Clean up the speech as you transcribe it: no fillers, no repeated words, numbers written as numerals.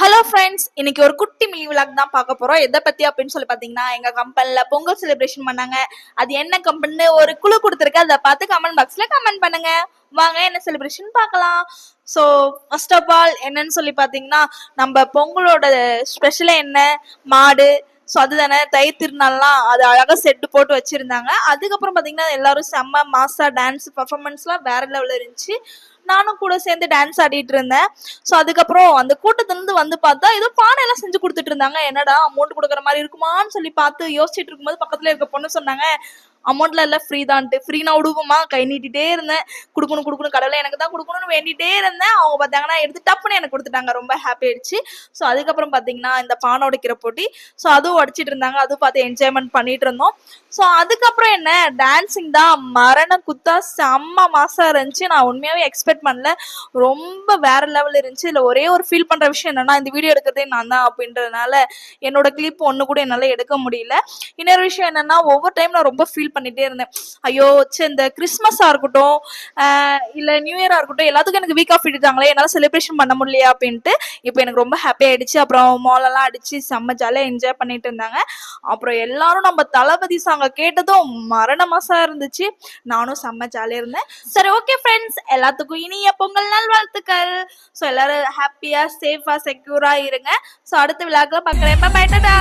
Hello friends, இன்னைக்கு ஒரு குட்டி மினி விளாக் தான் பார்க்க போறோம். எதை பத்தி அப்படின்னு சொல்லி பாத்தீங்கன்னா, எங்க கம்பெனில பொங்கல் செலிப்ரேஷன் பண்ணாங்க. அது என்ன கம்பெனின்னு ஒரு குழு கொடுத்துருக்கேன். அதை பார்த்து கமெண்ட் பாக்ஸ்ல கமெண்ட் பண்ணுங்க. வாங்க என்ன செலிப்ரேஷன் பார்க்கலாம். ஸோ ஃபர்ஸ்ட் ஆஃப் ஆல் என்னன்னு சொல்லி பாத்தீங்கன்னா, நம்ம பொங்கலோட ஸ்பெஷலே என்ன, மாடு. ஸோ அதுதானே தை திருநாள்லாம் அது அழகாக செட்டு போட்டு வச்சிருந்தாங்க. அதுக்கப்புறம் பார்த்தீங்கன்னா எல்லாரும் செம்ம மாசா டான்ஸ் பர்ஃபார்மன்ஸ்லாம் வேற லெவலில் இருந்துச்சு. நானும் கூட சேர்ந்து டான்ஸ் ஆடிட்டு இருந்தேன். ஸோ அதுக்கப்புறம் அந்த கூட்டத்துலேருந்து வந்து பார்த்தா ஏதோ பானை எல்லாம் செஞ்சு கொடுத்துட்டு இருந்தாங்க. என்னடா அமௌண்ட் கொடுக்குற மாதிரி இருக்குமான்னு சொல்லி பார்த்து யோசிச்சுட்டு இருக்கும்போது பக்கத்துல இருக்க பொண்ணு சொன்னாங்க, அமௌண்ட்ல எல்லாம் ஃப்ரீ தான்ட்டு. ஃப்ரீனா விடுவோமா, கை நீட்டிட்டே இருந்தேன். கொடுக்கணும் கடவுளை எனக்கு தான் கொடுக்கணும்னு வேண்டிட்டே இருந்தேன். அவங்க பார்த்தாங்கன்னா எடுத்து டப்புன்னு எனக்கு கொடுத்துட்டாங்க. ரொம்ப ஹாப்பி ஆயிடுச்சு. ஸோ அதுக்கப்புறம் பார்த்தீங்கன்னா இந்த பானை உடைக்கிற போட்டி. ஸோ அதுவும் உடைச்சிட்டு இருந்தாங்க. அதுவும் பார்த்து என்ஜாய்மெண்ட் பண்ணிட்டு இருந்தோம். ஸோ அதுக்கப்புறம் என்ன, டான்ஸிங் தான் மரண குத்தா செம்ம மாசா இருந்துச்சு. நான் உண்மையாவே எக்ஸ்பெக்ட் பண்ணல. ரொம்ப வேற லெவல் இருந்துச்சு. இதுல ஒரே ஒரு ஃபீல் பண்ற விஷயம் என்னன்னா, இந்த வீடியோ எடுக்கிறதே நான் தான் அப்படின்றதுனால என்னோட கிளிப் ஒண்ணு கூட என்னால எடுக்க முடியல. இன்னொரு விஷயம் என்னன்னா, ஒவ்வொரு டைம் நான் ரொம்ப ஃபீல் பண்ணிட்டே இருந்தேன். ஐயோ இந்த கிறிஸ்மஸா இருக்கட்டும், இல்ல நியூ இயரா இருக்கட்டும், எல்லாத்துக்கும் எனக்கு வீக் ஆஃப் விட்டுட்டாங்களே, என்னால செலிப்ரேஷன் பண்ண முடியலையா அப்படின்ட்டு. இப்போ எனக்கு ரொம்ப ஹாப்பி ஆயிடுச்சு. அப்புறம் மாலெல்லாம் அடிச்சு செம்ம ஜாலியா என்ஜாய் பண்ணிட்டு இருந்தாங்க. அப்புறம் எல்லாரும் நம்ம தளபதி சாங்க கேட்டதும் மரண மாசா இருந்துச்சு. நானும் செம்ம ஜாலியா இருந்தேன். சரி, ஓகே ஃப்ரெண்ட்ஸ், எல்லாத்துக்கும் இனிய பொங்கல் நல்வாழ்த்துக்கள். ஸோ எல்லாரும் ஹாப்பியா சேஃபா செக்யூரா இருங்க. ஸோ அடுத்த விழாக்களை பார்க்குறேன். பை டாடா.